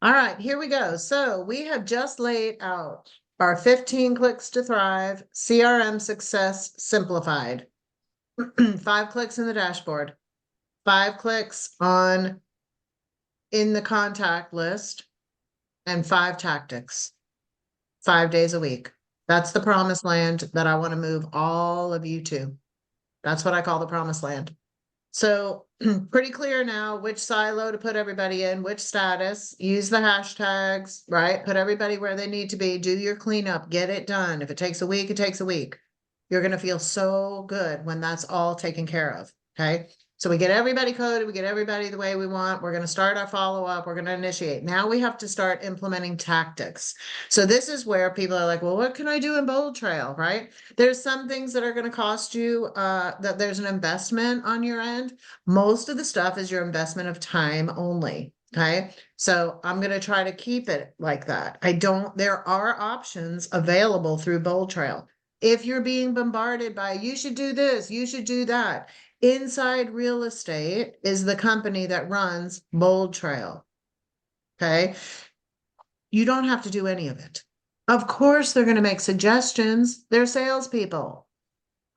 All right, here we go. So we have just laid out our 15 clicks to thrive, CRM success simplified. 5 clicks in the dashboard, 5 clicks on in the contact list, and 5 tactics, 5 days a week. That's the promised land that I want to move all of you to. That's what I call the promised land. So pretty clear now which silo to put everybody in, which status, use the hashtags, right? Put everybody where they need to be, do your cleanup, get it done. If it takes a week, it takes a week. You're going to feel so good when that's all taken care of. Okay. So we get everybody coded, we get everybody the way we want. We're going to start our follow-up. We're going to initiate. Now we have to start implementing tactics. So this is where people are like, well, what can I do in Bold Trail, right? There's some things that are going to cost you, that there's an investment on your end. Most of the stuff is your investment of time only. Okay. So I'm going to try to keep it like that. There are options available through Bold Trail. If you're being bombarded by, you should do this, you should do that. Inside Real Estate is the company that runs Bold Trail. Okay. You don't have to do any of it. Of course, they're going to make suggestions. They're salespeople,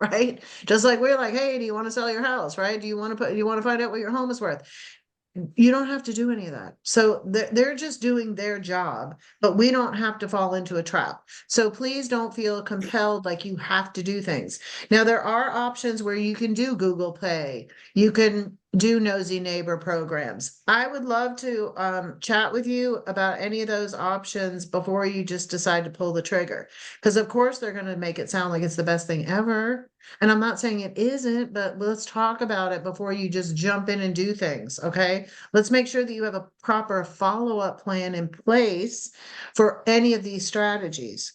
right? Just like we're like, hey, do you want to sell your house, right? Do you want to find out what your home is worth? You don't have to do any of that. So they're just doing their job, but we don't have to fall into a trap. So please don't feel compelled like you have to do things. Now, there are options where you can do Google Pay. You can do Nosy Neighbor programs. I would love to chat with you about any of those options before you just decide to pull the trigger. Because of course they're going to make it sound like it's the best thing ever. And I'm not saying it isn't, but let's talk about it before you just jump in and do things. Okay. Let's make sure that you have a proper follow-up plan in place for any of these strategies.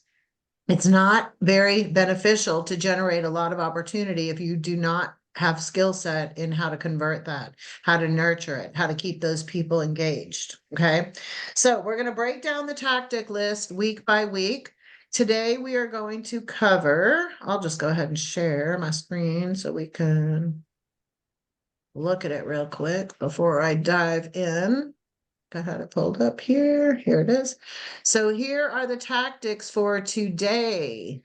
It's not very beneficial to generate a lot of opportunity if you do not have skill set in how to convert that, how to nurture it, how to keep those people engaged. Okay. So we're going to break down the tactic list week by week. Today we are going to cover, I'll just go ahead and share my screen so we can look at it real quick before I dive in. I had it pulled up here. Here it is. So here are the tactics for today.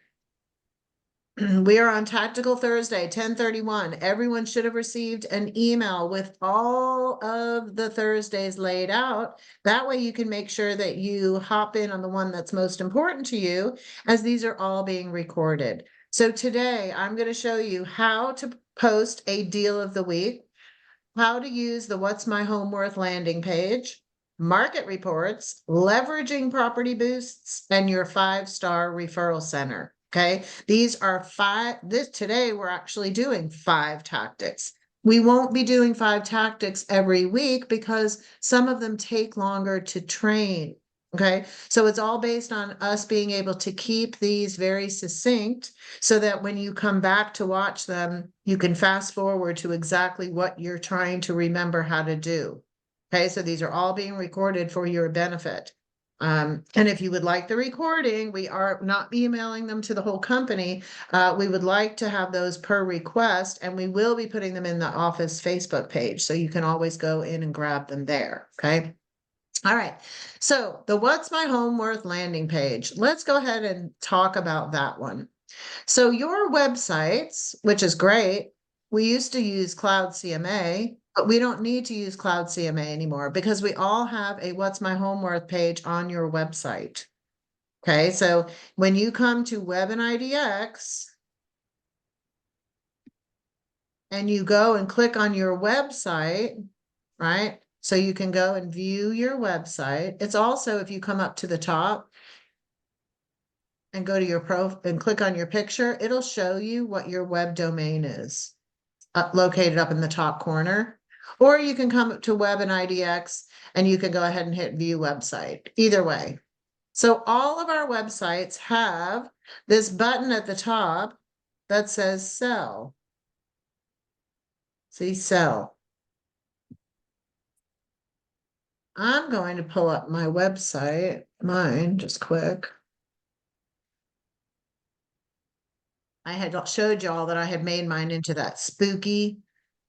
We are on Tactical Thursday, 10/31. Everyone should have received an email with all of the Thursdays laid out. That way you can make sure that you hop in on the one that's most important to you, as these are all being recorded. So today I'm going to show you how to post a deal of the week, how to use the What's My Home Worth landing page, market reports, leveraging property boosts, and your 5-star referral center. Okay. These are 5. Today we're actually doing 5 tactics. We won't be doing 5 tactics every week because some of them take longer to train. Okay. So it's all based on us being able to keep these very succinct so that when you come back to watch them, you can fast forward to exactly what you're trying to remember how to do. Okay, so these are all being recorded for your benefit. And if you would like the recording, we are not emailing them to the whole company. We would like to have those per request, and we will be putting them in the office Facebook page. So you can always go in and grab them there. Okay. All right. So the What's My Home Worth landing page. Let's go ahead and talk about that one. So your websites, which is great, we used to use Cloud CMA, but we don't need to use Cloud CMA anymore because we all have a What's My Home Worth page on your website. Okay, so when you come to Web and IDX and you go and click on your website, right? So you can go and view your website. It's also, if you come up to the top and go to your and click on your picture, it'll show you what your web domain is. Located up in the top corner, or you can come to Web and IDX and you can go ahead and hit view website. Either way. So all of our websites have this button at the top that says sell. See, sell. I'm going to pull up my website, mine, just quick. I had showed y'all that I had made mine into that spooky,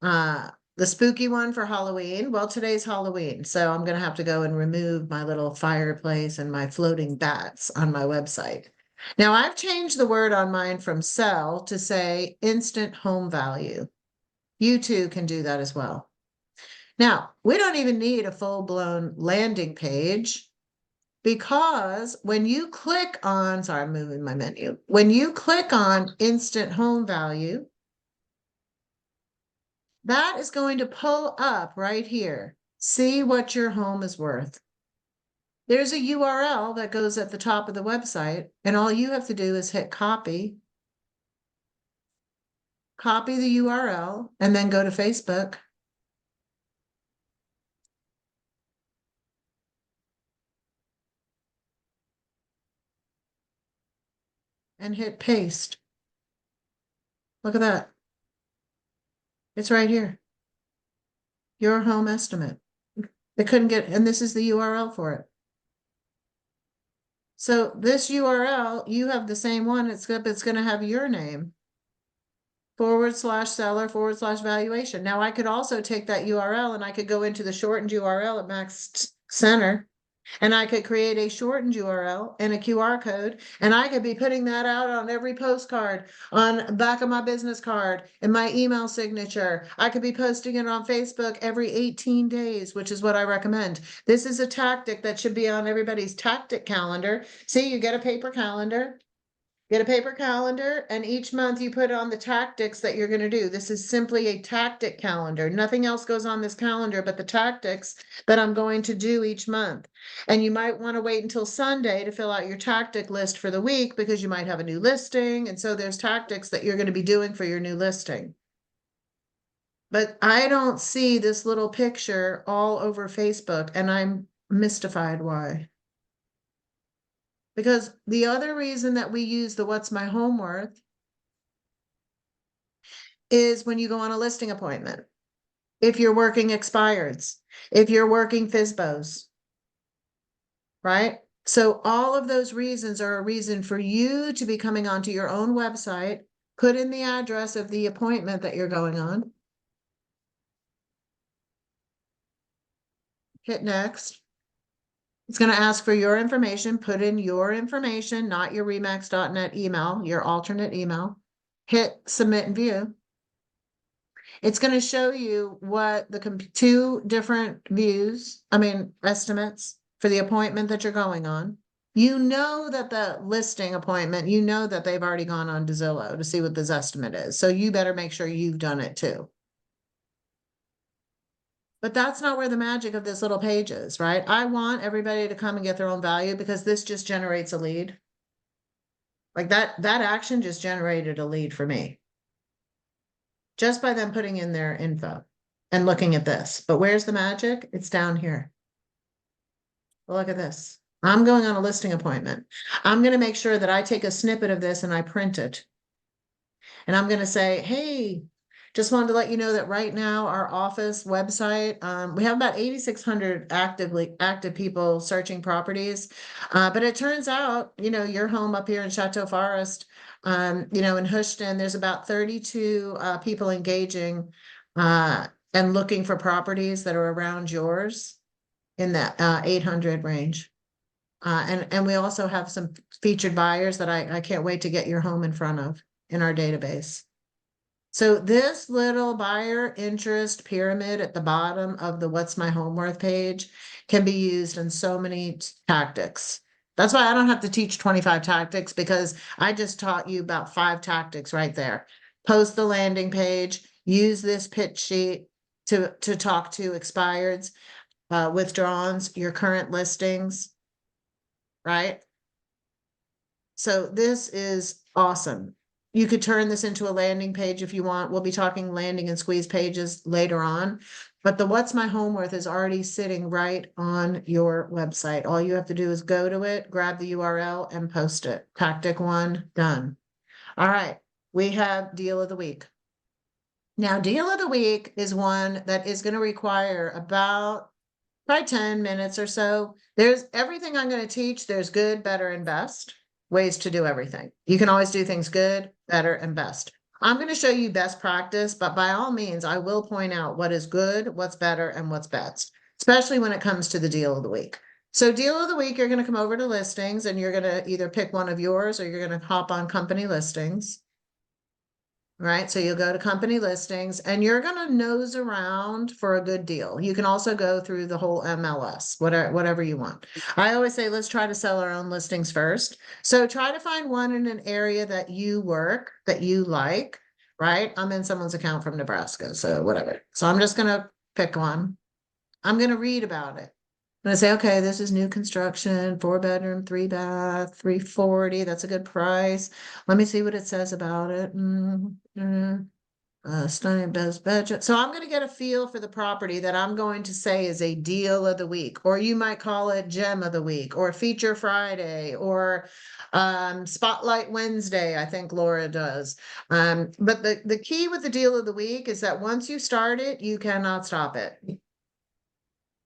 the The spooky one for Halloween. Well, today's Halloween, so I'm going to have to go and remove my little fireplace and my floating bats on my website. Now, I've changed the word on mine from sell to say instant home value. You too can do that as well. Now, we don't even need a full-blown landing page because when you click on, sorry, I'm moving my menu. When you click on instant home value, that is going to pull up right here. See what your home is worth. There's a URL that goes at the top of the website, and all you have to do is hit copy the URL, and then go to Facebook. And hit paste. Look at that. It's right here. Your home estimate. They couldn't get, and this is the URL for it. So this URL, you have the same one, it's going to have your name. /seller/valuation. Now I could also take that URL and I could go into the shortened URL at Max Center, and I could create a shortened URL and a QR code, and I could be putting that out on every postcard, on the back of my business card, in my email signature. I could be posting it on Facebook every 18 days, which is what I recommend. This is a tactic that should be on everybody's tactic calendar. See, you get a paper calendar. Get a paper calendar, and each month you put on the tactics that you're going to do. This is simply a tactic calendar. Nothing else goes on this calendar but the tactics that I'm going to do each month. And you might want to wait until Sunday to fill out your tactic list for the week because you might have a new listing. And so there's tactics that you're going to be doing for your new listing. But I don't see this little picture all over Facebook, and I'm mystified why. Because the other reason that we use the what's my home worth is when you go on a listing appointment. If you're working expireds, if you're working FSBOs, right? So all of those reasons are a reason for you to be coming onto your own website, put in the address of the appointment that you're going on, hit next. It's going to ask for your information. Put in your information, not your remax.net email, your alternate email. Hit submit and view. It's going to show you what the two different estimates for the appointment that you're going on. You know that the listing appointment, you know that they've already gone on to Zillow to see what this estimate is. So you better make sure you've done it too. But that's not where the magic of this little page is, right? I want everybody to come and get their own value because this just generates a lead. Like that action just generated a lead for me. Just by them putting in their info and looking at this. But where's the magic? It's down here. Look at this. I'm going on a listing appointment. I'm going to make sure that I take a snippet of this and I print it. And I'm going to say, hey, just wanted to let you know that right now our office website, we have about 8,600 active people searching properties. But it turns out, your home up here in Chateau Forest, in Houston, there's about 32 people engaging and looking for properties that are around yours in that 800 range. And we also have some featured buyers that I can't wait to get your home in front of in our database. So this little buyer interest pyramid at the bottom of the What's My Home Worth page can be used in so many tactics. That's why I don't have to teach 25 tactics, because I just taught you about 5 tactics right there. Post the landing page, use this pitch sheet to talk to expireds, withdrawals, your current listings, right? So this is awesome. You could turn this into a landing page if you want. We'll be talking landing and squeeze pages later on, but the What's My Home Worth is already sitting right on your website. All you have to do is go to it, grab the URL and post it. Tactic 1, done. All right, we have deal of the week. Now, deal of the week is one that is going to require about probably 10 minutes or so. There's everything I'm going to teach. There's good, better, and best ways to do everything. You can always do things good, better, and best. I'm going to show you best practice, but by all means, I will point out what is good, what's better, and what's best, especially when it comes to the deal of the week. So deal of the week, you're going to come over to listings and you're going to either pick one of yours or you're going to hop on company listings. Right, so you'll go to company listings and you're going to nose around for a good deal. You can also go through the whole MLS, whatever you want. I always say, let's try to sell our own listings first. So try to find one in an area that you work, that you like, right? I'm in someone's account from Nebraska, so whatever. So I'm just going to pick one. I'm going to read about it. I'm going to say, okay, this is new construction, 4-bedroom, 3-bath, 340. That's a good price. Let me see what it says about it. Stunning best budget. So I'm going to get a feel for the property that I'm going to say is a deal of the week, or you might call it gem of the week, or feature Friday, or Spotlight Wednesday, I think Laura does. But the key with the deal of the week is that once you start it, you cannot stop it.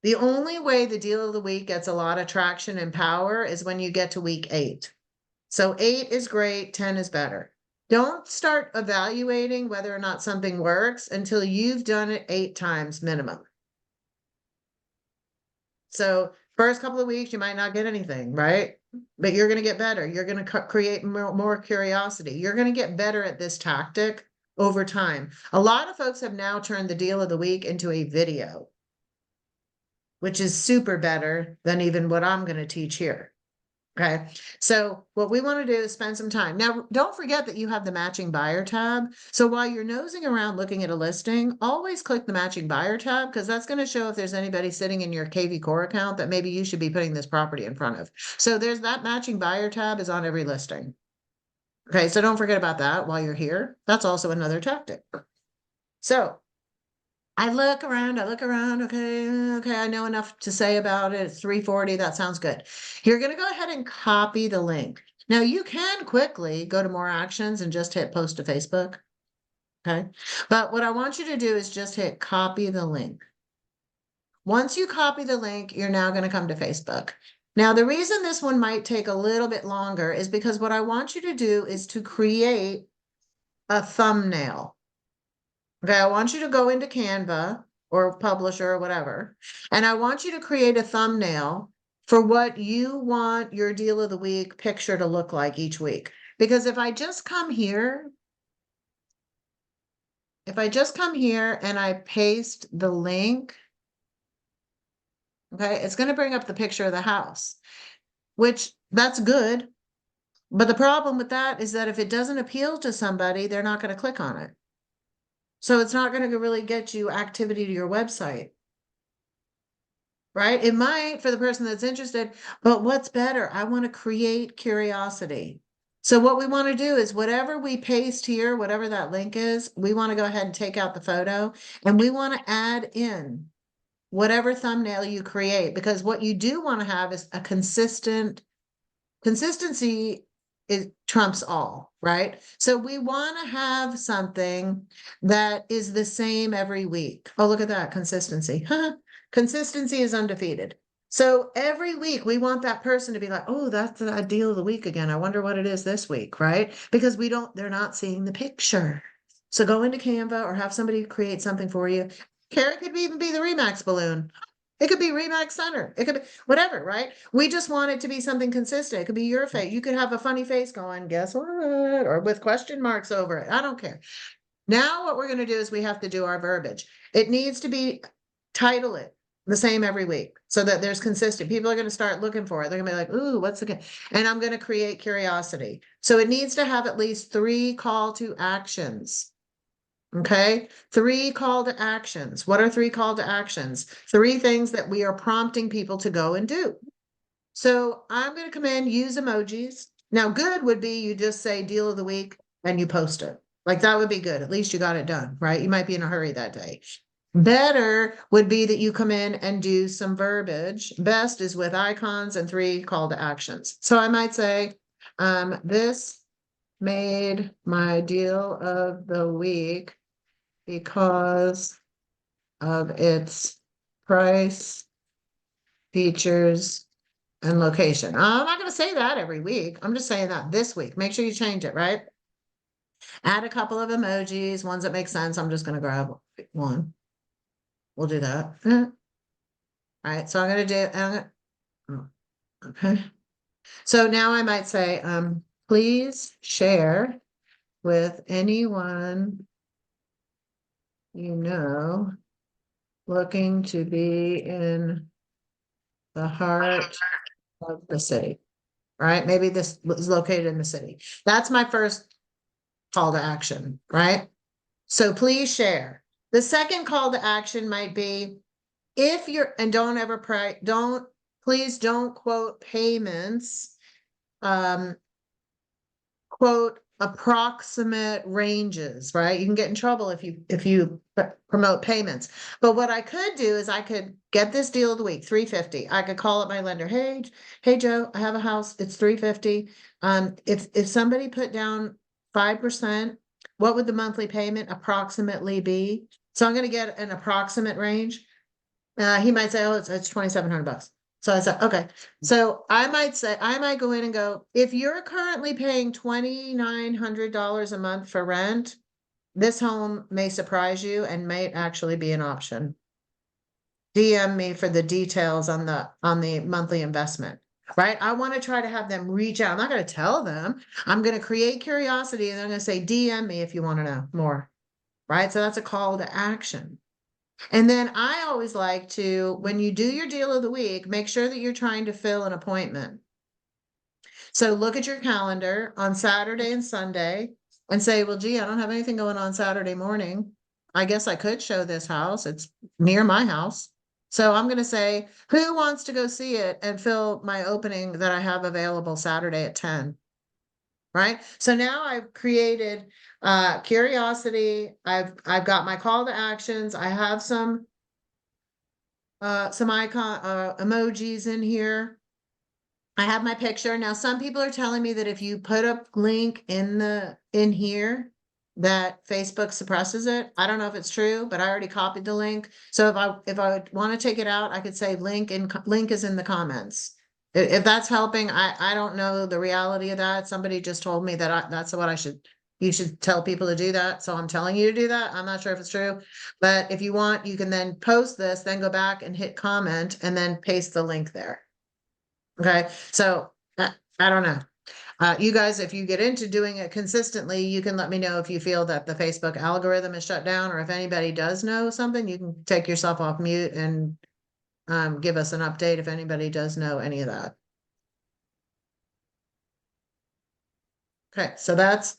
The only way the deal of the week gets a lot of traction and power is when you get to week 8. So 8 is great, 10 is better. Don't start evaluating whether or not something works until you've done it 8 times minimum. So first couple of weeks, you might not get anything, right? But you're going to get better. You're going to create more curiosity. You're going to get better at this tactic over time. A lot of folks have now turned the deal of the week into a video, which is super better than even what I'm going to teach here. Okay, so what we want to do is spend some time. Now, don't forget that you have the matching buyer tab. So while you're nosing around looking at a listing, always click the matching buyer tab because that's going to show if there's anybody sitting in your KV Core account that maybe you should be putting this property in front of. So there's that matching buyer tab is on every listing. Okay, so don't forget about that while you're here. That's also another tactic. So I look around, okay, I know enough to say about it. It's 340, that sounds good. You're gonna go ahead and copy the link. Now you can quickly go to more actions and just hit post to Facebook, okay? But what I want you to do is just hit copy the link. Once you copy the link, you're now gonna come to Facebook. Now, the reason this one might take a little bit longer is because what I want you to do is to create a thumbnail. Okay, I want you to go into Canva or Publisher or whatever, and I want you to create a thumbnail for what you want your deal of the week picture to look like each week. Because if I just come here and I paste the link, okay, it's going to bring up the picture of the house, which that's good. But the problem with that is that if it doesn't appeal to somebody, they're not going to click on it. So it's not going to really get you activity to your website. Right? It might for the person that's interested, but what's better? I want to create curiosity. So what we want to do is whatever we paste here, whatever that link is, we want to go ahead and take out the photo and we want to add in whatever thumbnail you create, because what you do want to have is a consistency it trumps all, right? So we want to have something that is the same every week. Oh, look at that consistency. Consistency is undefeated. So every week we want that person to be like, oh, that's the deal of the week again. I wonder what it is this week, right? Because they're not seeing the picture. So go into Canva or have somebody create something for you. It could even be the Remax balloon. It could be Remax Center. It could be whatever, right? We just want it to be something consistent. It could be your face. You could have a funny face going, guess what? Or with question marks over it. I don't care. Now what we're going to do is we have to do our verbiage. It needs to be, title it the same every week so that there's consistent. People are going to start looking for it. They're going to be like, ooh, what's the, and I'm going to create curiosity. So it needs to have at least 3 call to actions. Okay, 3 call to actions. What are 3 call to actions? 3 things that we are prompting people to go and do. So I'm going to come in, use emojis. Now, good would be you just say deal of the week and you post it. Like that would be good. At least you got it done, right? You might be in a hurry that day. Better would be that you come in and do some verbiage. Best is with icons and 3 call to actions. So I might say, this made my deal of the week because of its price, features, and location. I'm not going to say that every week. I'm just saying that this week. Make sure you change it, right? Add a couple of emojis, ones that make sense. I'm just gonna grab one. We'll do that. All right, so I'm gonna do, okay. So now I might say, please share with anyone you know looking to be in the heart of the city. Right? Maybe this is located in the city. That's my first call to action, right? So please share. The second call to action might be if you're, and don't ever pray, please don't quote payments, quote approximate ranges, right? You can get in trouble if you promote payments. But what I could do is I could get this deal of the week, 350. I could call up my lender, hey Joe, I have a house, it's 350. If somebody put down 5%, what would the monthly payment approximately be? So I'm going to get an approximate range. He might say, oh, it's $2,700. So I said, okay. So I might go in and go, if you're currently paying $2,900 a month for rent, this home may surprise you and might actually be an option. DM me for the details on the monthly investment, right? I want to try to have them reach out. I'm not going to tell them. I'm going to create curiosity and I'm going to say, DM me if you want to know more, right? So that's a call to action. And then I always like to, when you do your deal of the week, make sure that you're trying to fill an appointment. So look at your calendar on Saturday and Sunday and say, well, gee, I don't have anything going on Saturday morning. I guess I could show this house. It's near my house. So I'm going to say, who wants to go see it and fill my opening that I have available Saturday at 10? Right? So now I've created curiosity. I've got my call to actions. I have some icon emojis in here. I have my picture. Now, some people are telling me that if you put a link in here, that Facebook suppresses it. I don't know if it's true, but I already copied the link. So if I would want to take it out, I could say link is in the comments. If that's helping, I don't know the reality of that. Somebody just told me that that's what you should tell people to do that. So I'm telling you to do that. I'm not sure if it's true, but if you want, you can then post this, then go back and hit comment and then paste the link there. Okay, so I don't know. You guys, if you get into doing it consistently, you can let me know if you feel that the Facebook algorithm is shut down, or if anybody does know something, you can take yourself off mute and give us an update if anybody does know any of that. Okay, so that's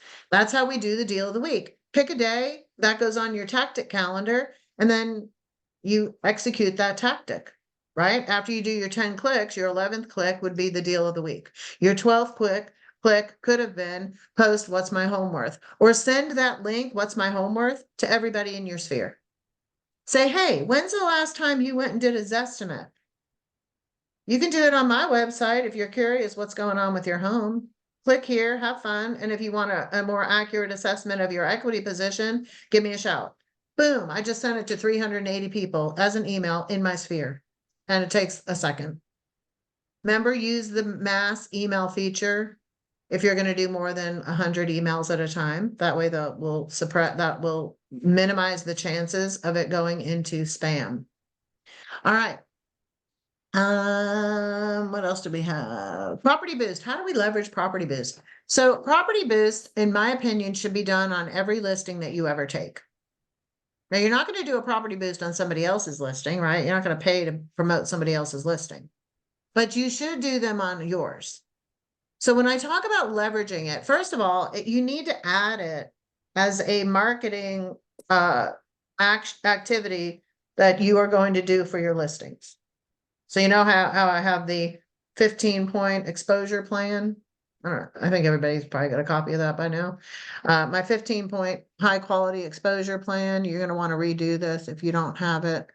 how we do the deal of the week. Pick a day that goes on your tactic calendar, and then you execute that tactic. Right after you do your 10 clicks, your 11th click would be the deal of the week. Your 12th click could have been post what's my home worth, or send that link, what's my home worth, to everybody in your sphere. Say, hey, when's the last time you went and did a Zestimate? You can do it on my website if you're curious what's going on with your home. Click here, have fun. And if you want a more accurate assessment of your equity position, give me a shout. Boom, I just sent it to 380 people as an email in my sphere. And it takes a second. Remember, use the mass email feature if you're going to do more than 100 emails at a time. That way that will minimize the chances of it going into spam. All right. What else do we have? Property boost. How do we leverage property boost? So property boost, in my opinion, should be done on every listing that you ever take. Now, you're not going to do a property boost on somebody else's listing, right? You're not going to pay to promote somebody else's listing, but you should do them on yours. So when I talk about leveraging it, first of all, you need to add it as a marketing activity that you are going to do for your listings. So you know how I have the 15-point exposure plan? I think everybody's probably got a copy of that by now. My 15-point high quality exposure plan, you're going to want to redo this if you don't have it.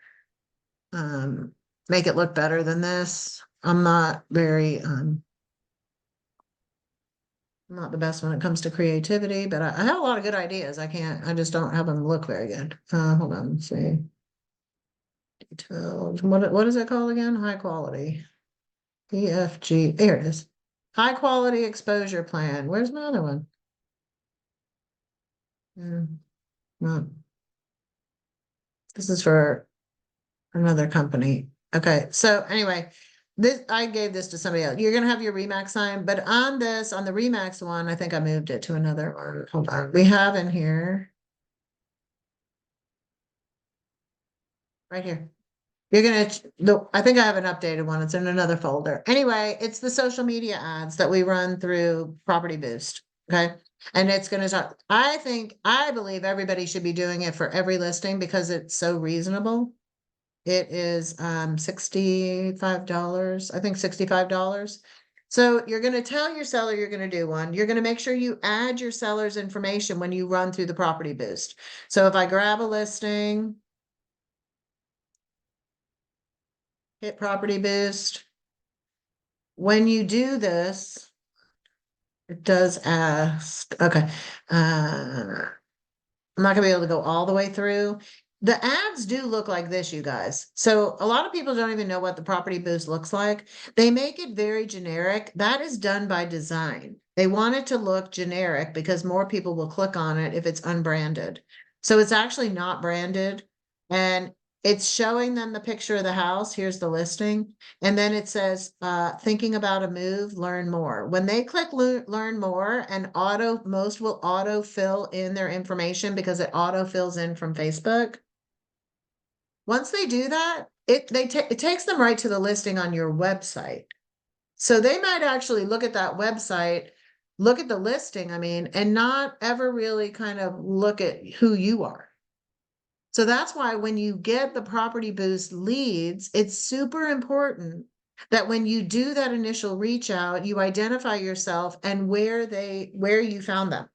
Make it look better than this. I'm not the best when it comes to creativity, but I have a lot of good ideas. I just don't have them look very good. Hold on, let's see. Detailed. What is it called again? High quality. EFG. There it is. High quality exposure plan. Where's my other one? No. This is for another company. Okay, so anyway, this I gave this to somebody else. You're gonna have your Remax sign, but on this, on the Remax one, I think I moved it to another one. Hold on. We have in here. Right here. You're gonna, I think I have an updated one. It's in another folder. Anyway, it's the social media ads that we run through Property Boost. Okay. And it's gonna start, I believe everybody should be doing it for every listing because it's so reasonable. It is $65, I think $65. So you're gonna tell your seller you're gonna do one. You're gonna make sure you add your seller's information when you run through the Property Boost. So if I grab a listing, hit Property Boost. When you do this, it does ask, okay. I'm not gonna be able to go all the way through. The ads do look like this, you guys. So a lot of people don't even know what the Property Boost looks like. They make it very generic. That is done by design. They want it to look generic because more people will click on it if it's unbranded. So it's actually not branded. And it's showing them the picture of the house. Here's the listing. And then it says, thinking about a move, learn more. When they click learn more and most will auto fill in their information because it auto fills in from Facebook. Once they do that, it takes them right to the listing on your website. So they might actually look at that website, look at the listing, I mean, and not ever really kind of look at who you are. So that's why when you get the Property Boost leads, it's super important that when you do that initial reach out, you identify yourself and where you found them.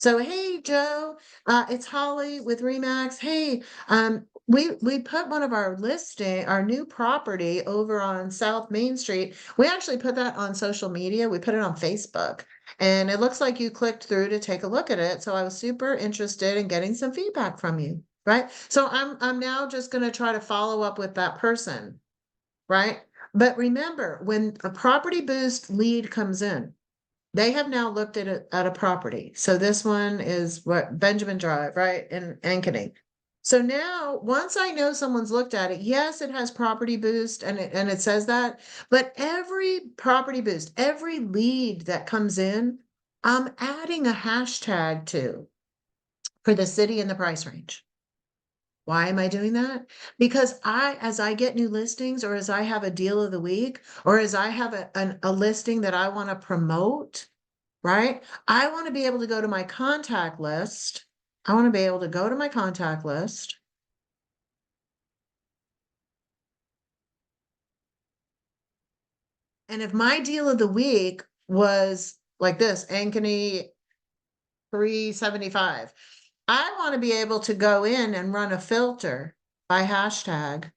So, hey, Joe, it's Holly with Remax. Hey, we put one of our new property over on South Main Street. We actually put that on social media. We put it on Facebook, and it looks like you clicked through to take a look at it. So I was super interested in getting some feedback from you, right? So I'm now just going to try to follow up with that person, right? But remember, when a Property Boost lead comes in, they have now looked at a property. So this one is what Benjamin Drive, right? In Ankeny. So now once I know someone's looked at it, yes, it has Property Boost and it says that, but every Property Boost, every lead that comes in, I'm adding a hashtag to for the city and the price range. Why am I doing that? Because as I get new listings or as I have a deal of the week, or as I have a listing that I want to promote, right? I want to be able to go to my contact list. I want to be able to go to my contact list. And if my deal of the week was like this, Ankeny 375, I want to be able to go in and run a filter by hashtag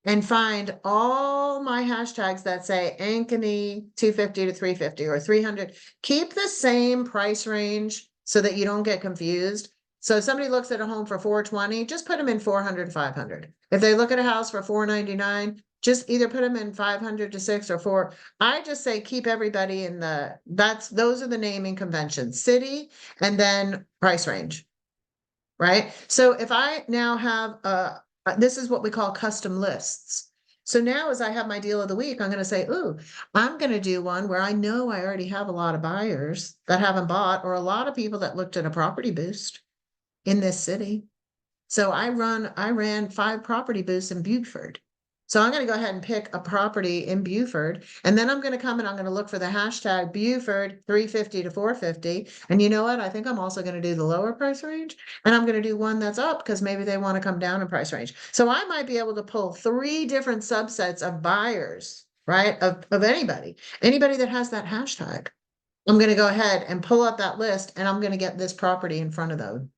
and find all my hashtags that say Ankeny 250 to 350 or 300. Keep the same price range so that you don't get confused. So if somebody looks at a home for 420, just put them in 400 to 500. If they look at a house for 499, just either put them in 500 to 6 or 4. I just say keep everybody in those are the naming conventions, city and then price range, right? So if I now have this is what we call custom lists. So now as I have my deal of the week, I'm going to say, ooh, I'm going to do one where I know I already have a lot of buyers that haven't bought or a lot of people that looked at a Property Boost in this city. So I ran 5 Property Boosts in Beaufort. So I'm going to go ahead and pick a property in Beaufort, and then I'm going to come and I'm going to look for the hashtag Beaufort 350 to 450. And you know what? I think I'm also going to do the lower price range, and I'm going to do one that's up because maybe they want to come down in price range. So I might be able to pull 3 different subsets of buyers, right? Of anybody that has that hashtag. I'm going to go ahead and pull up that list, and I'm going to get this property in front of them.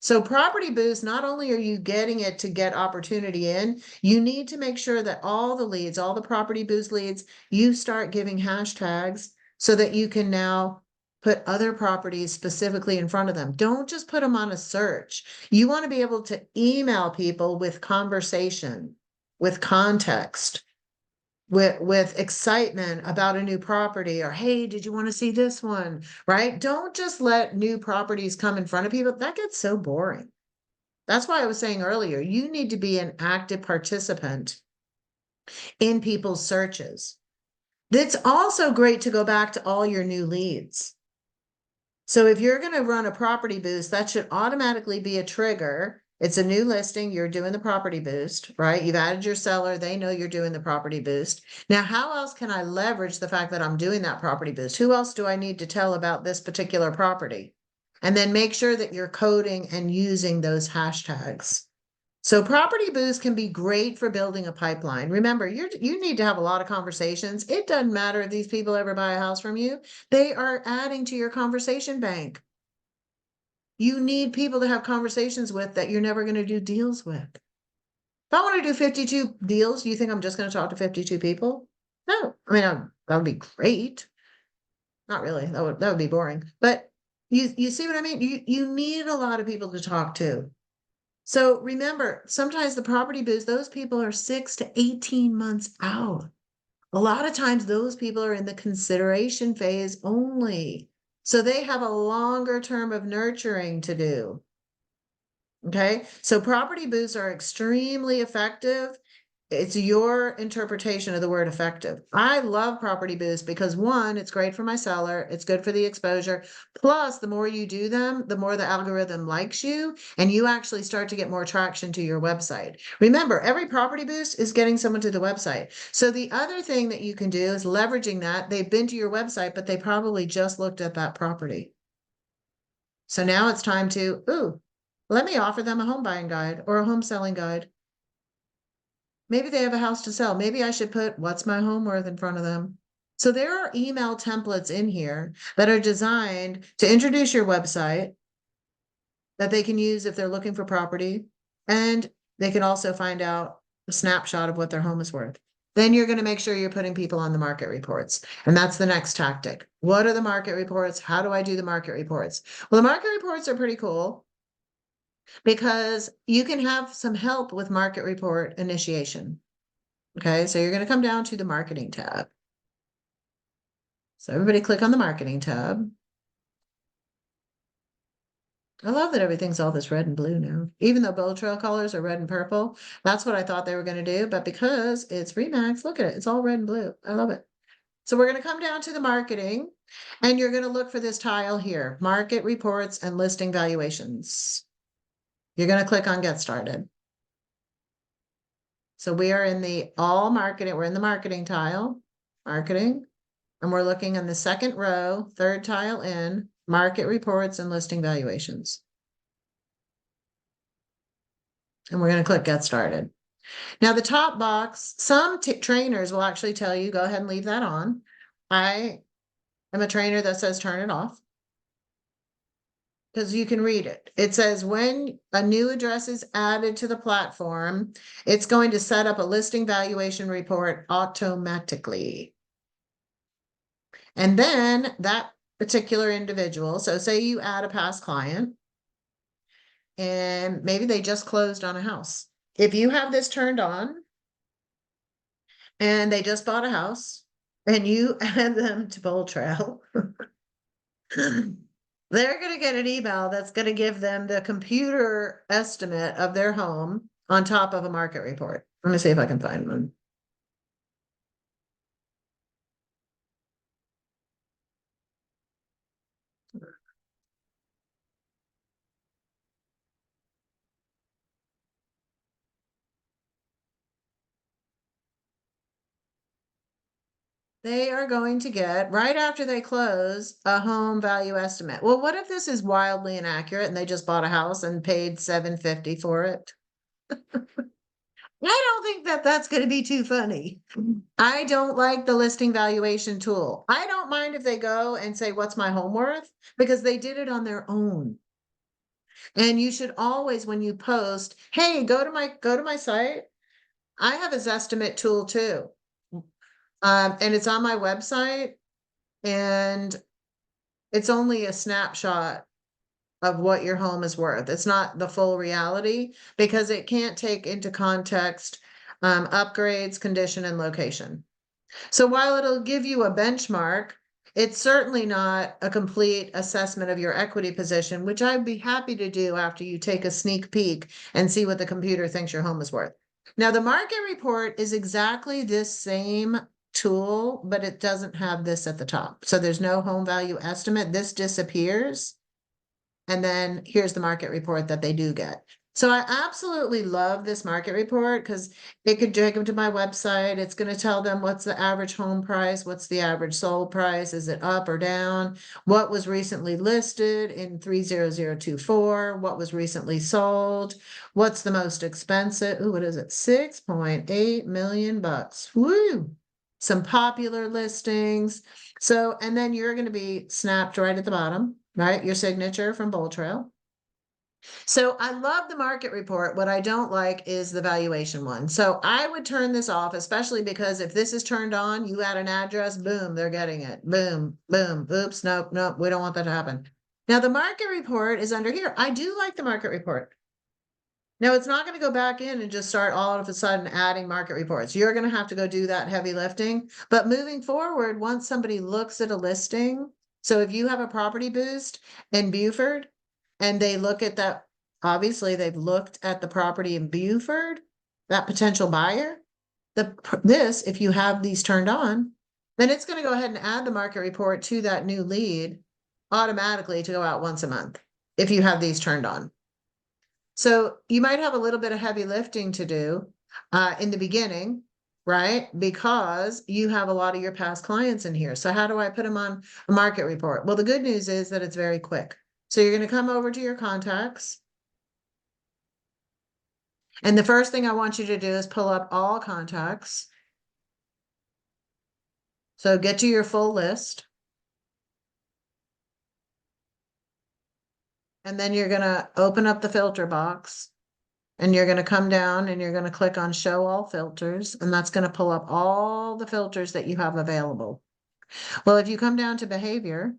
So Property Boost, not only are you getting it to get opportunity in, you need to make sure that all the leads, all the Property Boost leads, you start giving hashtags so that you can now put other properties specifically in front of them. Don't just put them on a search. You want to be able to email people with conversation, with context. with excitement about a new property, or hey, did you want to see this one? Right? Don't just let new properties come in front of people. That gets so boring. That's why I was saying earlier, you need to be an active participant in people's searches. It's also great to go back to all your new leads. So if you're going to run a property boost, that should automatically be a trigger. It's a new listing. You're doing the property boost, right? You've added your seller. They know you're doing the property boost. Now, how else can I leverage the fact that I'm doing that property boost? Who else do I need to tell about this particular property? And then make sure that you're coding and using those hashtags. So property boost can be great for building a pipeline. Remember, you need to have a lot of conversations. It doesn't matter if these people ever buy a house from you. They are adding to your conversation bank. You need people to have conversations with that you're never going to do deals with. If I want to do 52 deals, you think I'm just going to talk to 52 people? No. I mean, that would be great. Not really. That would be boring. But you see what I mean? You need a lot of people to talk to. So remember, sometimes the property boost, those people are 6 to 18 months out. A lot of times those people are in the consideration phase only. So they have a longer term of nurturing to do. Okay, so property boosts are extremely effective. It's your interpretation of the word effective. I love property boosts because one, it's great for my seller. It's good for the exposure. Plus, the more you do them, the more the algorithm likes you, and you actually start to get more traction to your website. Remember, every property boost is getting someone to the website. So the other thing that you can do is leveraging that. They've been to your website, but they probably just looked at that property. So now it's time to, let me offer them a home buying guide or a home selling guide. Maybe they have a house to sell. Maybe I should put what's my home worth in front of them. So there are email templates in here that are designed to introduce your website that they can use if they're looking for property. And they can also find out a snapshot of what their home is worth. Then you're going to make sure you're putting people on the market reports. And that's the next tactic. What are the market reports? How do I do the market reports? Well, the market reports are pretty cool because you can have some help with market report initiation. Okay, so you're going to come down to the marketing tab. So everybody click on the marketing tab. I love that everything's all this red and blue now. Even though Bold Trail colors are red and purple, that's what I thought they were going to do. But because it's Remax, look at it, it's all red and blue. I love it. So we're going to come down to the marketing, and you're going to look for this tile here, market reports and listing valuations. You're going to click on get started. So we are in the all marketing, we're in the marketing tile, marketing, and we're looking in the second row, third tile in, market reports and listing valuations. And we're going to click get started. Now the top box, some trainers will actually tell you, go ahead and leave that on. I am a trainer that says turn it off, because you can read it. It says when a new address is added to the platform, it's going to set up a listing valuation report automatically. And then that particular individual, so say you add a past client, and maybe they just closed on a house. If you have this turned on and they just bought a house and you add them to Bold Trail, they're going to get an email that's going to give them the computer estimate of their home on top of a market report. Let me see if I can find one. They are going to get, right after they close, a home value estimate. Well, what if this is wildly inaccurate and they just bought a house and paid $750 for it? I don't think that that's going to be too funny. I don't like the listing valuation tool. I don't mind if they go and say, what's my home worth? Because they did it on their own. And you should always, when you post, hey, go to my site. I have a Zestimate tool too. And it's on my website, and it's only a snapshot of what your home is worth. It's not the full reality because it can't take into context upgrades, condition, and location. So while it'll give you a benchmark, it's certainly not a complete assessment of your equity position, which I'd be happy to do after you take a sneak peek and see what the computer thinks your home is worth. Now, the market report is exactly this same tool, but it doesn't have this at the top. So there's no home value estimate. This disappears. And then here's the market report that they do get. So I absolutely love this market report because it could take them to my website. It's going to tell them what's the average home price, what's the average sold price, is it up or down, what was recently listed in 30024, what was recently sold, what's the most expensive. Ooh, what is it? 6.8 million bucks. Woo! Some popular listings. So, and then you're going to be snapped right at the bottom, right? Your signature from Bold Trail. So I love the market report. What I don't like is the valuation one. So I would turn this off, especially because if this is turned on, you add an address, boom, they're getting it. Boom, boom, oops, nope, nope, we don't want that to happen. Now the market report is under here. I do like the market report. Now it's not going to go back in and just start all of a sudden adding market reports. You're going to have to go do that heavy lifting. But moving forward, once somebody looks at a listing, so if you have a property boost in Beaufort and they look at that, obviously they've looked at the property in Beaufort, that potential buyer, if you have these turned on, then it's going to go ahead and add the market report to that new lead automatically to go out once a month if you have these turned on. So you might have a little bit of heavy lifting to do in the beginning, right? Because you have a lot of your past clients in here. So how do I put them on a market report? Well, the good news is that it's very quick. So you're going to come over to your contacts. And the first thing I want you to do is pull up all contacts. So get to your full list. And then you're going to open up the filter box. And you're going to come down and you're going to click on show all filters, and that's going to pull up all the filters that you have available. Well, if you come down to behavior,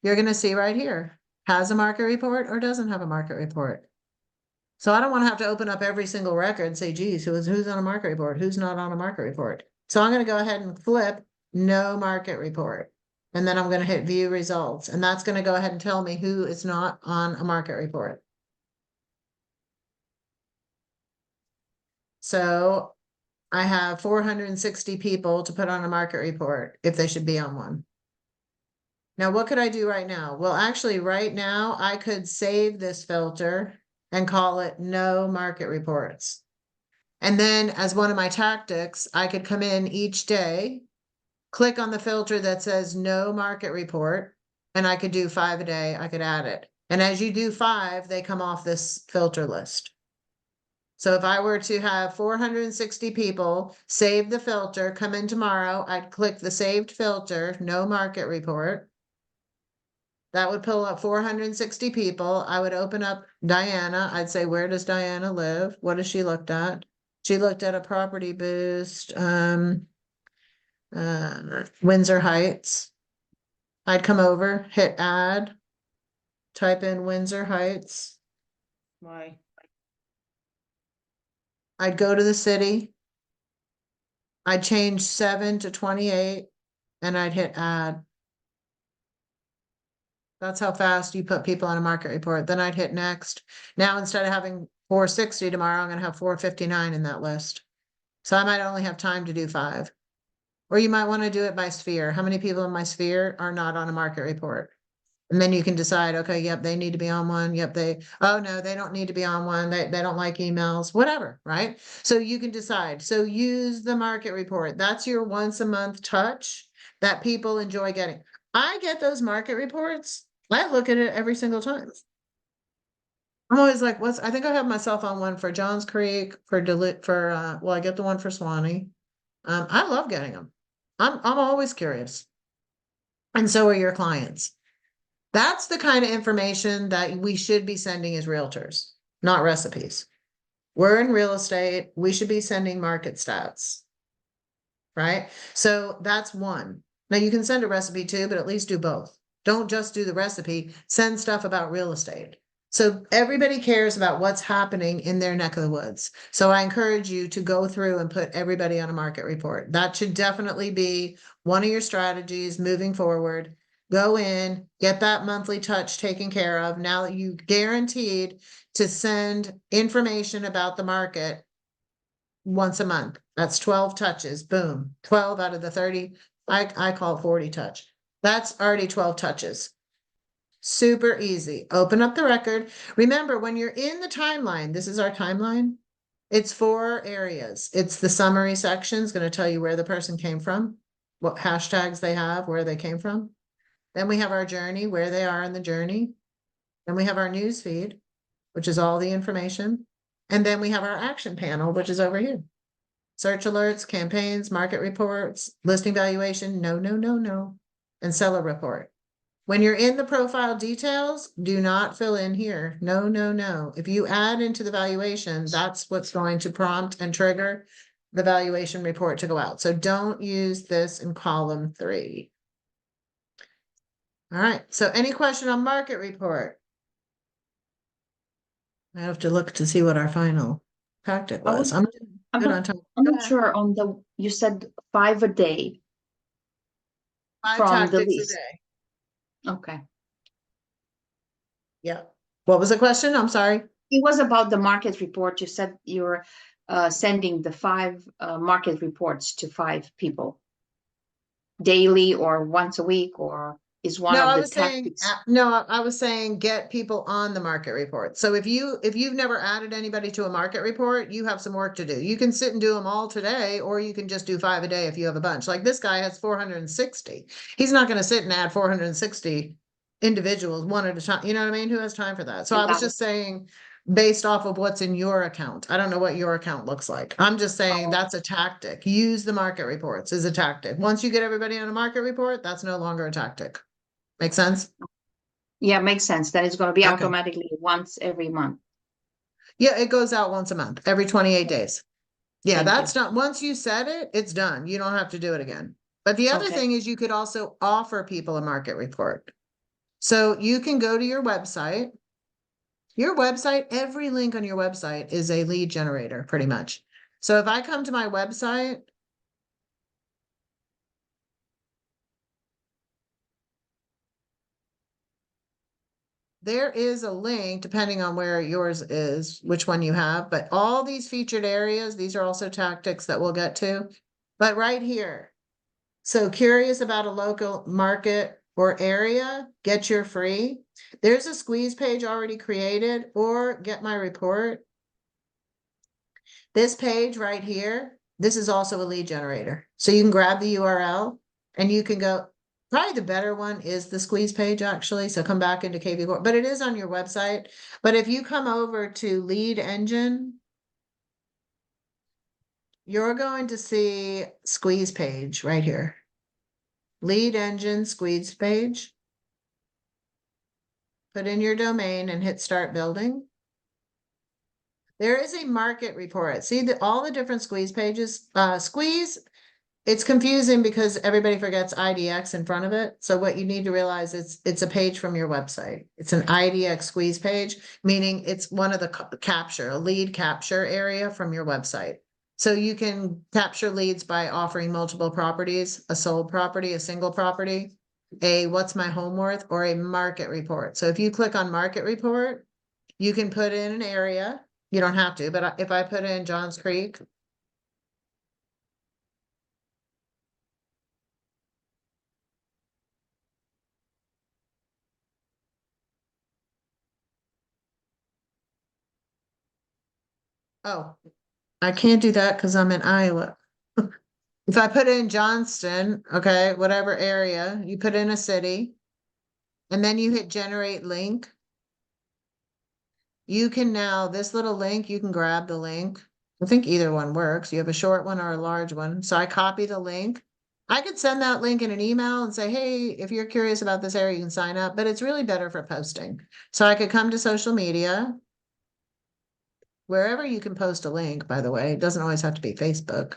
you're going to see right here, has a market report or doesn't have a market report. So I don't want to have to open up every single record and say, geez, who's on a market report? Who's not on a market report? So I'm going to go ahead and flip no market report. And then I'm going to hit view results. And that's going to go ahead and tell me who is not on a market report. So I have 460 people to put on a market report if they should be on one. Now, what could I do right now? Well, actually, right now, I could save this filter and call it no market reports. And then as one of my tactics, I could come in each day, click on the filter that says no market report, and I could do 5 a day. I could add it. And as you do 5, they come off this filter list. So if I were to have 460 people save the filter, come in tomorrow, I'd click the saved filter, no market report. That would pull up 460 people. I would open up Diana. I'd say, where does Diana live? What has she looked at? She looked at a property boost, Windsor Heights. I'd come over, hit add, type in Windsor Heights. Why? I'd go to the city. I'd change 7 to 28 and I'd hit add. That's how fast you put people on a market report. Then I'd hit next. Now, instead of having 460 tomorrow, I'm going to have 459 in that list. So I might only have time to do 5. Or you might want to do it by sphere. How many people in my sphere are not on a market report? And then you can decide, okay, yep, they need to be on one. Yep, oh no, they don't need to be on one. They don't like emails, whatever, right? So you can decide. So use the market report. That's your once a month touch that people enjoy getting. I get those market reports. I look at it every single time. I'm always like, I think I have myself on one for Johns Creek, well, I get the one for Swanee. I love getting them. I'm always curious. And so are your clients. That's the kind of information that we should be sending as realtors, not recipes. We're in real estate. We should be sending market stats, right? So that's one. Now you can send a recipe too, but at least do both. Don't just do the recipe, send stuff about real estate. So everybody cares about what's happening in their neck of the woods. So I encourage you to go through and put everybody on a market report. That should definitely be one of your strategies moving forward. Go in, get that monthly touch taken care of. Now that you guaranteed to send information about the market once a month. That's 12 touches. Boom. 12 out of the 30. I call it 40 touch. That's already 12 touches. Super easy. Open up the record. Remember, when you're in the timeline, this is our timeline. It's 4 areas. It's the summary section, is going to tell you where the person came from, what hashtags they have, where they came from. Then we have our journey, where they are in the journey. Then we have our news feed, which is all the information. And then we have our action panel, which is over here. Search alerts, campaigns, market reports, listing valuation, no, and seller report. When you're in the profile details, do not fill in here. No. If you add into the valuation, that's what's going to prompt and trigger the valuation report to go out. So don't use this in column 3. All right. So any question on market report? I have to look to see what our final tactic was. I'm good on time. I'm not sure on you said 5 a day 5 from the tactics a list. day. Okay. Yeah. What was the question? I'm sorry. It was about the market report. You said you're sending the 5 market reports to 5 people daily or once a week, or is one No, of I the was saying, tactics. I was saying get people on the market report. So if you've never added anybody to a market report, you have some work to do. You can sit and do them all today, or you can just do 5 a day if you have a bunch. Like this guy has 460. He's not going to sit and add 460 individuals one at a time. You know what I mean? Who has time for that? So I was just saying, based off of what's in your account. I don't know what your account looks like. I'm just saying that's a tactic. Use the market reports as a tactic. Once you get everybody on a market report, that's no longer a tactic. Make sense? Yeah, makes sense. That it's going to be Okay. automatically once every month. Yeah, it goes out once a month, every 28 days. Yeah, Thank that's you. not, once you set it, it's done. You don't have to do it again. But the other Okay. thing is you could also offer people a market report. So you can go to your website. Your website, every link on your website is a lead generator, pretty much. So if I come to my website, there is a link, depending on where yours is, which one you have, but all these featured areas, these are also tactics that we'll get to. But right here, so curious about a local market or area, get your free. There's a squeeze page already created, or get my report. This page right here, this is also a lead generator. So you can grab the URL and you can go, probably the better one is the squeeze page actually. So come back into KV Core, but it is on your website. But if you come over to lead engine, you're going to see squeeze page right here. Lead engine squeeze page. Put in your domain and hit start building. There is a market report. See all the different squeeze pages. Squeeze, it's confusing because everybody forgets IDX in front of it. So what you need to realize is it's a page from your website. It's an IDX squeeze page, meaning it's one of the capture, a lead capture area from your website. So you can capture leads by offering multiple properties, a sold property, a single property, a what's my home worth, or a market report. So if you click on market report, you can put in an area. You don't have to, but if I put in Johns Creek, oh, I can't do that because I'm in Iowa. If I put in Johnston, okay, whatever area, you put in a city, and then you hit generate link. You can now, this little link, you can grab the link. I think either one works. You have a short one or a large one. So I copy the link. I could send that link in an email and say, hey, if you're curious about this area, you can sign up, but it's really better for posting. So I could come to social media, wherever you can post a link, by the way. It doesn't always have to be Facebook.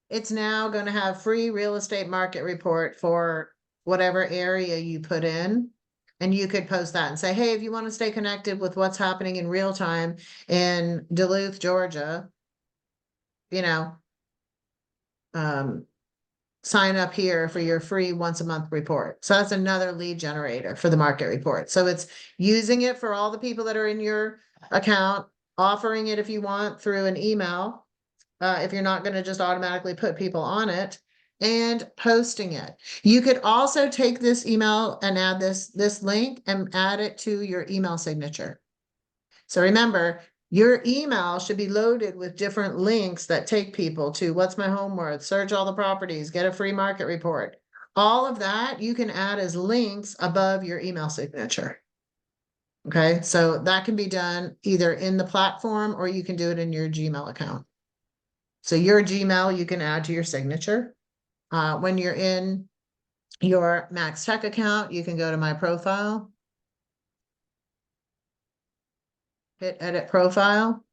it's now going to have free real estate market report for whatever area you put in. And you could post that and say, hey, if you want to stay connected with what's happening in real time in Duluth, Georgia, you know, sign up here for your free once a month report. So that's another lead generator for the market report. So it's using it for all the people that are in your account, offering it if you want through an email, if you're not going to just automatically put people on it, and posting it. You could also take this email and add this link and add it to your email signature. So remember, your email should be loaded with different links that take people to what's my home worth, search all the properties, get a free market report. All of that you can add as links above your email signature. Okay, so that can be done either in the platform or you can do it in your Gmail account. So your Gmail you can add to your signature. When you're in your Max Tech account, you can go to my profile, hit edit profile,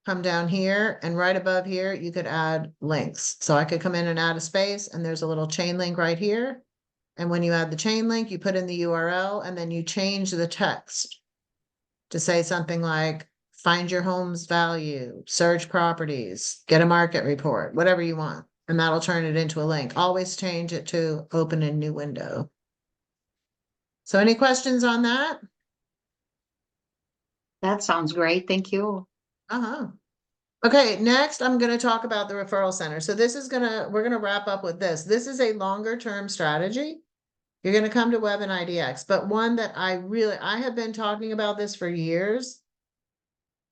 come down here, and right above here, you could add links. So I could come in and add a space, and there's a little chain link right here. And when you add the chain link, you put in the URL, and then you change the text to say something like, find your home's value, search properties, get a market report, whatever you want. And that'll turn it into a link. Always change it to open a new window. So any questions on that? That sounds great. Thank you. Uh-huh. Okay, next I'm going to talk about the referral center. So we're going to wrap up with this. This is a longer term strategy. You're going to come to Web and IDX, but one that I have been talking about this for years.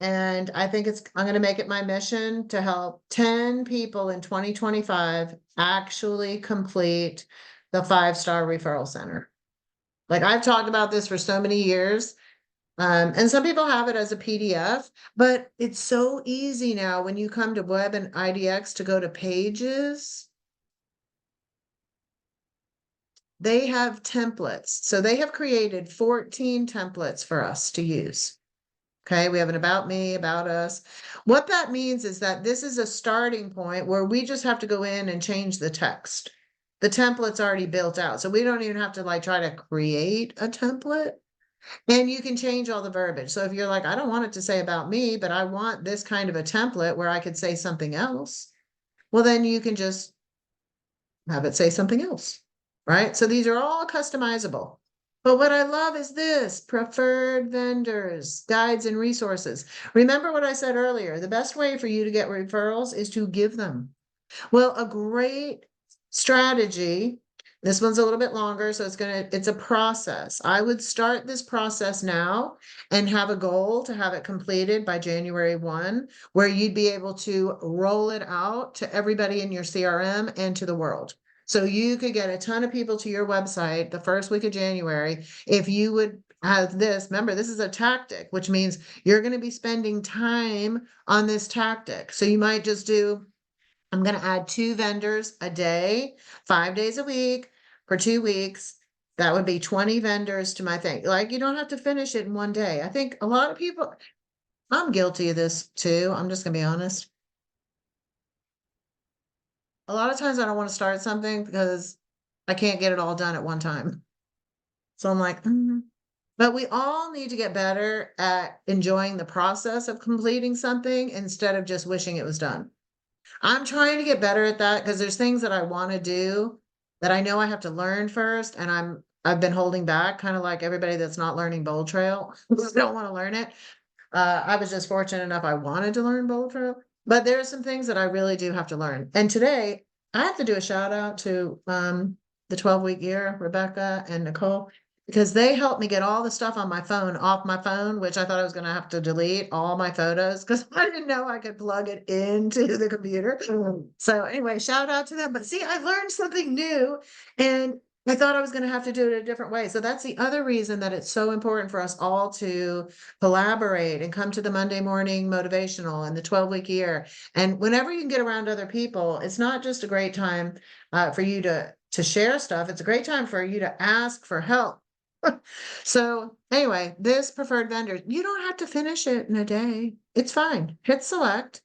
And I think I'm going to make it my mission to help 10 people in 2025 actually complete the 5-star referral center. Like I've talked about this for so many years. And some people have it as a PDF, but it's so easy now when you come to Web and IDX to go to pages. They have templates. So they have created 14 templates for us to use. Okay, we have an about me, about us. What that means is that this is a starting point where we just have to go in and change the text. The template's already built out. So we don't even have to like try to create a template. And you can change all the verbiage. So if you're like, I don't want it to say about me, but I want this kind of a template where I could say something else, well, then you can just have it say something else, right? So these are all customizable. But what I love is this: preferred vendors, guides, and resources. Remember what I said earlier, the best way for you to get referrals is to give them. Well, a great strategy, this one's a little bit longer, so it's a process. I would start this process now and have a goal to have it completed by January 1, where you'd be able to roll it out to everybody in your CRM and to the world. So you could get a ton of people to your website the first week of January if you would have this. Remember, this is a tactic, which means you're going to be spending time on this tactic. So you might just do, I'm going to add 2 vendors a day, 5 days a week for 2 weeks. That would be 20 vendors to my thing. Like you don't have to finish it in one day. I think a lot of people, I'm guilty of this too. I'm just going to be honest. A lot of times I don't want to start something because I can't get it all done at one time. So I'm like, But we all need to get better at enjoying the process of completing something instead of just wishing it was done. I'm trying to get better at that because there's things that I want to do that I know I have to learn first, and I've been holding back, kind of like everybody that's not learning Bold Trail. Don't want to learn it. I was just fortunate enough I wanted to learn Bold Trail, but there are some things that I really do have to learn. And today I have to do a shout out to the 12-week year, Rebecca and Nicole, because they helped me get all the stuff on my phone off my phone, which I thought I was going to have to delete all my photos because I didn't know I could plug it into the computer. So anyway, shout out to them. But see, I learned something new and I thought I was going to have to do it a different way. So that's the other reason that it's so important for us all to collaborate and come to the Monday morning motivational and the 12-week year. And whenever you can get around other people, it's not just a great time for you to share stuff. It's a great time for you to ask for help. So anyway, this preferred vendor, you don't have to finish it in a day. It's fine. Hit select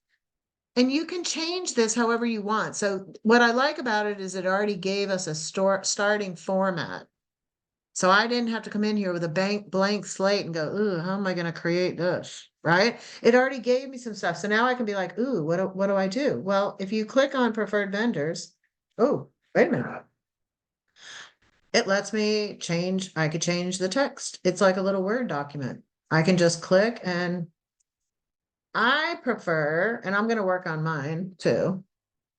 And you can change this however you want. So what I like about it is it already gave us a starting format. So I didn't have to come in here with a blank slate and go, ooh, how am I going to create this? Right? It already gave me some stuff. So now I can be like, ooh, what do I do? Well, if you click on preferred vendors, oh, wait a minute. It lets me change, I could change the text. It's like a little Word document. I can just click and I prefer, and I'm going to work on mine too.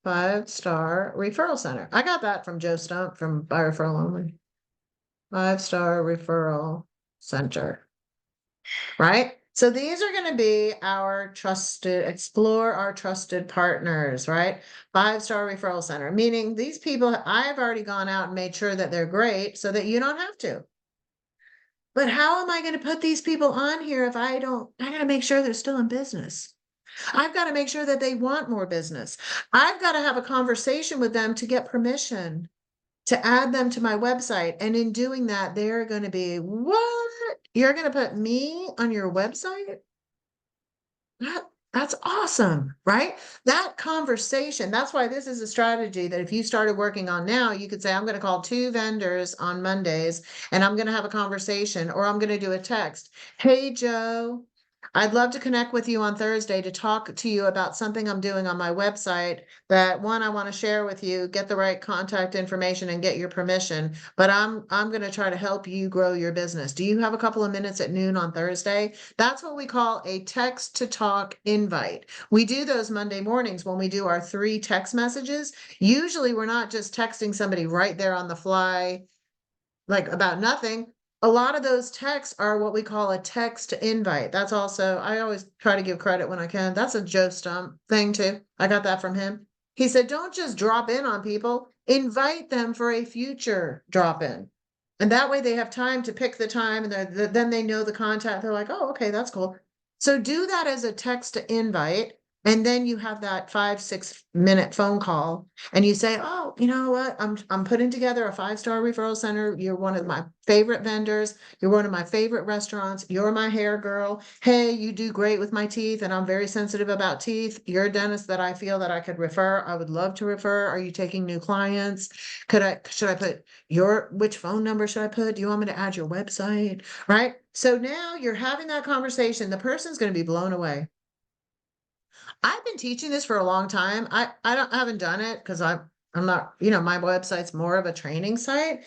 5-star referral center. I got that from Joe Stump from By Referral Only. 5-star referral center. Right? So these are going to be our explore our trusted partners, right? 5-star referral center, meaning these people, I've already gone out and made sure that they're great so that you don't have to. But how am I going to put these people on here if I got to make sure they're still in business. I've got to make sure that they want more business. I've got to have a conversation with them to get permission to add them to my website. And in doing that, they're going to be, what? You're going to put me on your website? That's awesome, right? That conversation, that's why this is a strategy that if you started working on now, you could say, I'm going to call 2 vendors on Mondays and I'm going to have a conversation, or I'm going to do a text. Hey, Joe, I'd love to connect with you on Thursday to talk to you about something I'm doing on my website that I want to share with you, get the right contact information and get your permission, but I'm going to try to help you grow your business. Do you have a couple of minutes at noon on Thursday? That's what we call a text to talk invite. We do those Monday mornings when we do our 3 text messages. Usually we're not just texting somebody right there on the fly, like about nothing. A lot of those texts are what we call a text to invite. That's also, I always try to give credit when I can. That's a Joe Stump thing too. I got that from him. He said, don't just drop in on people, invite them for a future drop in. And that way they have time to pick the time and then they know the contact. They're like, oh, okay, that's cool. So do that as a text to invite. And then you have that 5-6 minute phone call and you say, oh, you know what? I'm putting together a 5-star referral center. You're one of my favorite vendors. You're one of my favorite restaurants. You're my hair girl. Hey, you do great with my teeth and I'm very sensitive about teeth. You're a dentist that I feel that I could refer. I would love to refer. Are you taking new clients? Should I put which phone number should I put? Do you want me to add your website? Right? So now you're having that conversation. The person's going to be blown away. I've been teaching this for a long time. I haven't done it because I'm not, my website's more of a training site,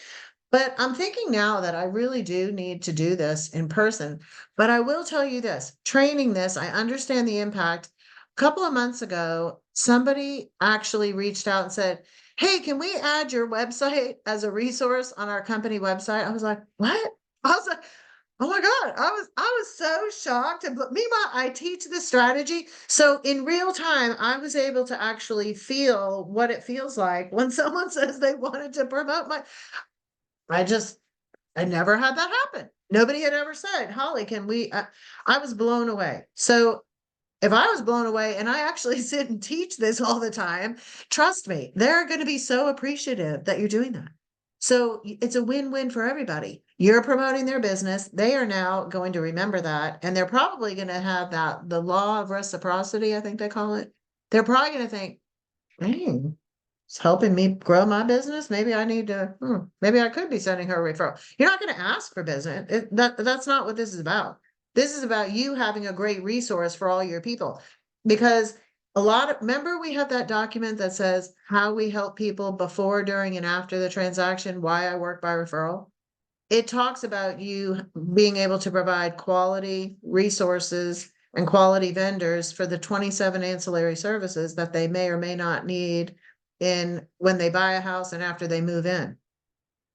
but I'm thinking now that I really do need to do this in person. But I will tell you this, training this, I understand the impact. A couple of months ago, somebody actually reached out and said, hey, can we add your website as a resource on our company website? I was like, what? I was like, oh my God, I was so shocked. But meanwhile, I teach this strategy. So in real time, I was able to actually feel what it feels like when someone says they wanted to promote I never had that happen. Nobody had ever said, Holly, can we, I was blown away. So if I was blown away and I actually sit and teach this all the time, trust me, they're going to be so appreciative that you're doing that. So it's a win-win for everybody. You're promoting their business. They are now going to remember that. And they're probably going to have the law of reciprocity, I think they call it. They're probably going to think, dang, it's helping me grow my business. Maybe I need to, maybe I could be sending her a referral. You're not going to ask for business. That's not what this is about. This is about you having a great resource for all your people. Because remember we have that document that says how we help people before, during, and after the transaction, why I work by referral. It talks about you being able to provide quality resources and quality vendors for the 27 ancillary services that they may or may not need when they buy a house and after they move in.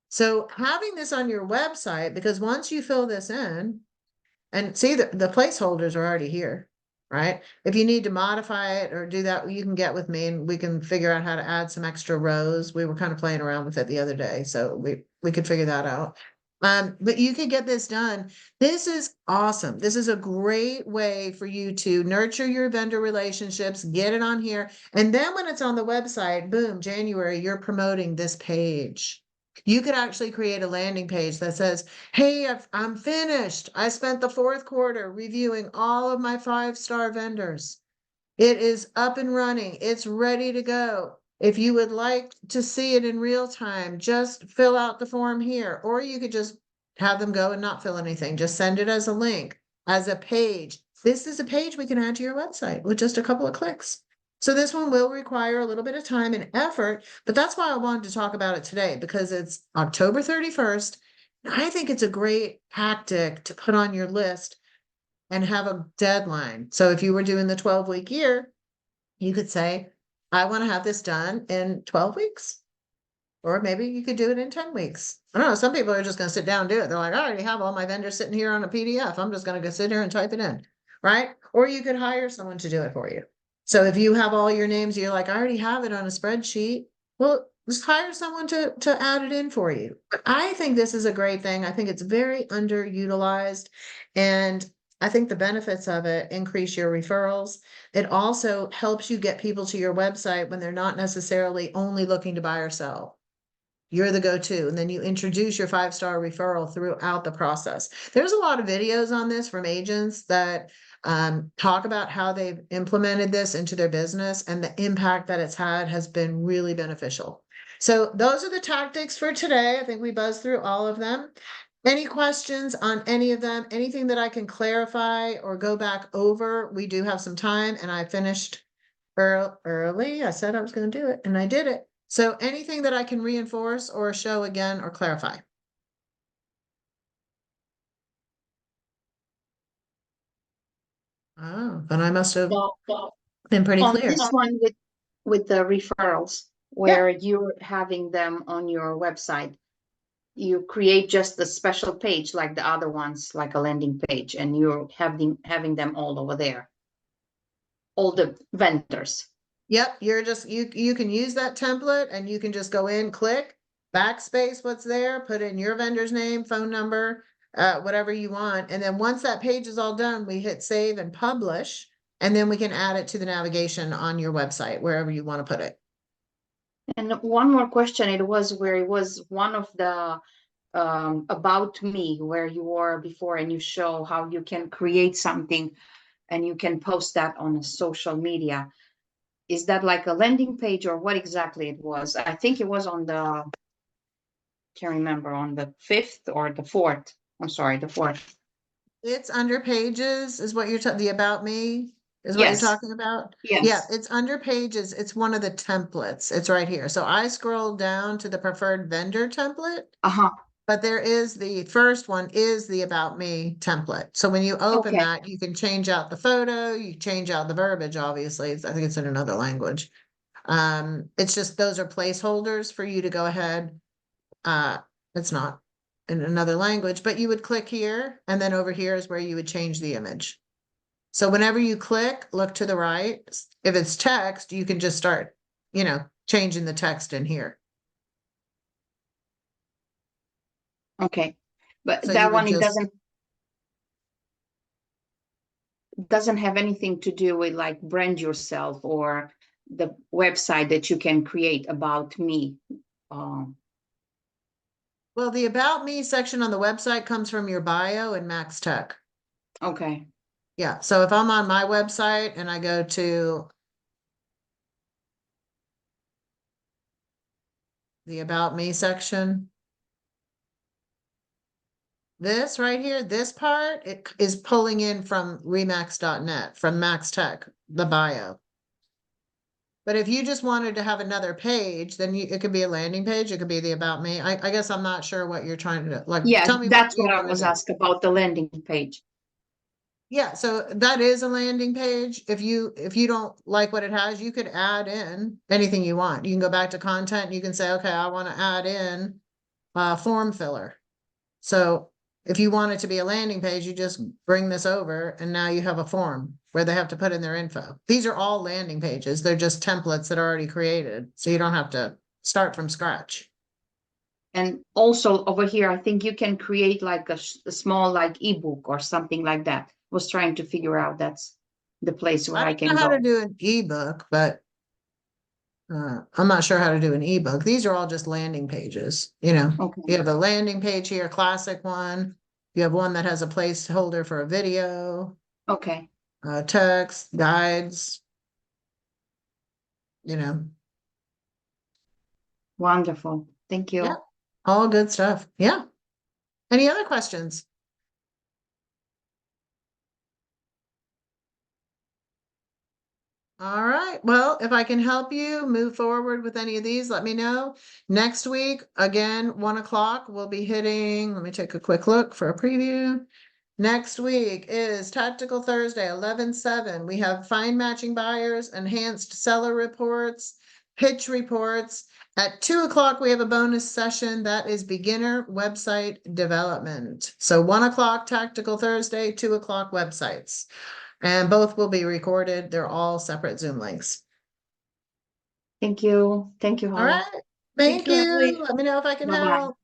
So having this on your website, because once you fill this in, and see the placeholders are already here, right? If you need to modify it or do that, you can get with me and we can figure out how to add some extra rows. We were kind of playing around with it the other day, so we could figure that out. But you could get this done. This is awesome. This is a great way for you to nurture your vendor relationships, get it on here. And then when it's on the website, boom, January, you're promoting this page. You could actually create a landing page that says, hey, I'm finished. I spent the 4th quarter reviewing all of my 5-star vendors. It is up and running. It's ready to go. If you would like to see it in real time, just fill out the form here, or you could just have them go and not fill anything. Just send it as a link, as a page. This is a page we can add to your website with just a couple of clicks. So this one will require a little bit of time and effort, but that's why I wanted to talk about it today, because it's October 31st. I think it's a great tactic to put on your list and have a deadline. So if you were doing the 12-week year, you could say, I want to have this done in 12 weeks. Or maybe you could do it in 10 weeks. I don't know. Some people are just going to sit down and do it. They're like, I already have all my vendors sitting here on a PDF. I'm just going to go sit here and type it in. Right. Or you could hire someone to do it for you. So if you have all your names, you're like, I already have it on a spreadsheet. Well, just hire someone to add it in for you. But I think this is a great thing. I think it's very underutilized. And I think the benefits of it increase your referrals. It also helps you get people to your website when they're not necessarily only looking to buy or sell. You're the go-to, and then you introduce your 5-star referral throughout the process. There's a lot of videos on this from agents that talk about how they've implemented this into their business, and the impact that it's had has been really beneficial. So those are the tactics for today. I think we buzzed through all of them. Any questions on any of them? Anything that I can clarify or go back over? We do have some time, and I finished early. I said I was going to do it, and I did it. So anything that I can reinforce or show again or clarify? Oh, then I must have been pretty On clear. this one with the referrals, where you're having them on your website, you create just a special page like the other ones, like a landing page, and you're having them all over there, all the vendors. Yep, you're just you can use that template and you can just go in, click, backspace what's there, put in your vendor's name, phone number, whatever you want. And then once that page is all done, we hit save and publish, and then we can add it to the navigation on your website, wherever you want to put it. And one more question, it was one of the about me, where you were before, and you show how you can create something and you can post that on social media. Is that like a landing page, or what exactly it was? I think it was on the, can't remember, on the 5th or the 4th. I'm sorry, the 4th. It's under pages is what you're the about me is what you're Yes. talking about. Yes. Yeah, it's under pages. It's one of the templates. It's right here. So I scrolled down to the preferred vendor template. Uh-huh. But there is the first one is the about me template. So when you open Okay. that, you can change out the photo, you change out the verbiage, obviously. I think it's in another language. It's just those are placeholders for you to go ahead. It's not in another language, but you would click here, and then over here is where you would change the image. So whenever you click, look to the right. If it's text, you can just start, changing the text in here. Okay. But So that one, it doesn't have anything to do with like brand yourself or the website that you can create about me. Well, the About Me section on the website comes from your bio in Max Tech. Okay. Yeah, so if I'm on my website and I go to the About Me section, this right here, this part, it is pulling in from remax.net, from Max Tech, the bio. But if you just wanted to have another page, then it could be a landing page, it could be the About Me. I guess I'm not sure what you're trying to do. Like, Yeah, tell me that's what you what I want to was do. asked about, the landing page. Yeah, so that is a landing page. If you don't like what it has, you could add in anything you want. You can go back to content and you can say, okay, I want to add in form filler. So if you want it to be a landing page, you just bring this over and now you have a form where they have to put in their info. These are all landing pages. They're just templates that are already created. So you don't have to start from scratch. And also over here, I think you can create like a small like ebook or something like that. Was trying to figure out that's the place where I I don't can know how go. to do an ebook, but I'm not sure how to do an ebook. These are all just landing pages, Okay. You have a landing page here, classic one. You have one that has a placeholder for a video, Okay. text, guides. you know, Wonderful. Thank you. yeah, all good stuff. Yeah. Any other questions? All right. Well, if I can help you move forward with any of these, let me know. Next week, again, 1 o'clock, we'll be hitting, let me take a quick look for a preview. Next week is Tactical Thursday, 11/7. We have fine matching buyers, enhanced seller reports, pitch reports. At 2 o'clock, we have a bonus session that is beginner website development. So 1 o'clock Tactical Thursday, 2 o'clock websites. And both will be recorded. They're all separate Zoom links. Thank you. Thank you, All Holly. right. Thank you, Emily. you. Let me know if I can Bye-bye. help.